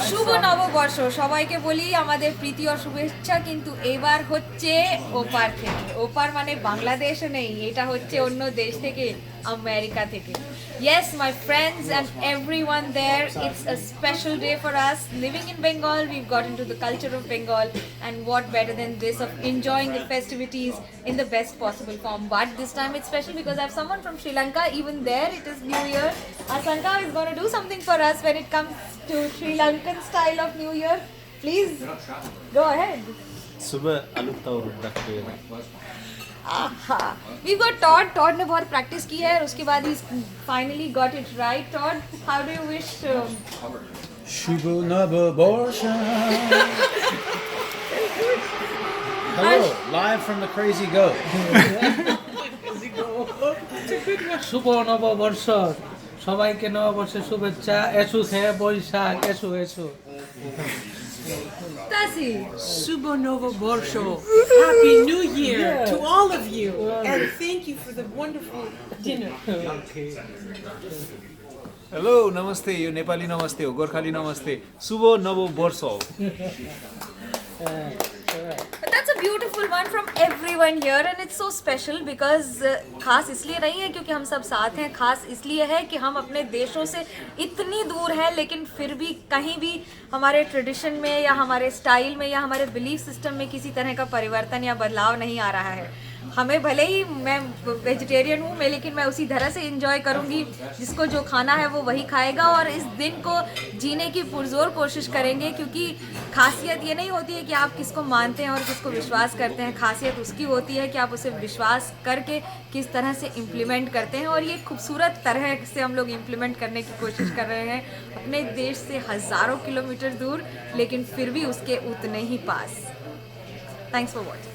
শুভ নববর্ষ সবাইকে বলি আমাদের প্রীতি ও শুভেচ্ছা কিন্তু এবার হচ্ছে ওপার থেকে ওপার মানে বাংলাদেশে নেই এটা হচ্ছে অন্য দেশ থেকে আমেরিকা থেকে Yes, my friends and everyone there, it's a special day for us. Living in Bengal, we've got into the culture of Bengal, and what better than this of enjoying the festivities in the best possible form. But this time it's special because I have someone from Sri Lanka. Even there, it is New Year. Asanka is going to do something for us when it comes to Sri Lankan style of New Year. Please go ahead. सुबह आलू तौर रखते हैं We've got Todd. Todd ने बहुत practice की है और उसके बाद he's finally got it right. Todd, how do you wish? Shubho Novoborsha. Hello, live from the Crazy Goat. শুভ নববর্ষ সবাইকে নববর্ষের শুভেচ্ছা এসু খেয়ে Boishakh এসু এসু Tasi. Subo Novo Borsho. Happy New Year to all of you. And thank you for the wonderful dinner. Hello नमस्ते यो नेपाली नमस्ते हो गोर्खाली नमस्ते शुभ नव वर्ष हो That's a beautiful one from everyone here and it's so special because खास इसलिए नहीं है क्योंकि हम सब साथ हैं खास इसलिए है कि हम अपने देशों से इतनी दूर हैं लेकिन फिर भी कहीं भी हमारे ट्रेडिशन में या हमारे स्टाइल में या हमारे बिलीफ सिस्टम में किसी तरह का परिवर्तन या बदलाव नहीं आ रहा है हमें भले ही मैं वेजिटेरियन हूँ मैं लेकिन मैं उसी तरह से इंजॉय करूँगी जिसको जो खाना है वो वही खाएगा और इस दिन को जीने की पुरजोर कोशिश करेंगे क्योंकि खासियत ये नहीं होती है कि आप किसको मानते हैं और किसको विश्वास करते हैं खासियत उसकी होती है कि आप उसे विश्वास करके किस तरह से इम्प्लीमेंट करते हैं और ये खूबसूरत तरह से हम लोग इम्प्लीमेंट करने की कोशिश कर रहे हैं अपने देश से हज़ारों किलोमीटर दूर लेकिन फिर भी उसके उतने ही पास थैंक्स फॉर वॉचिंग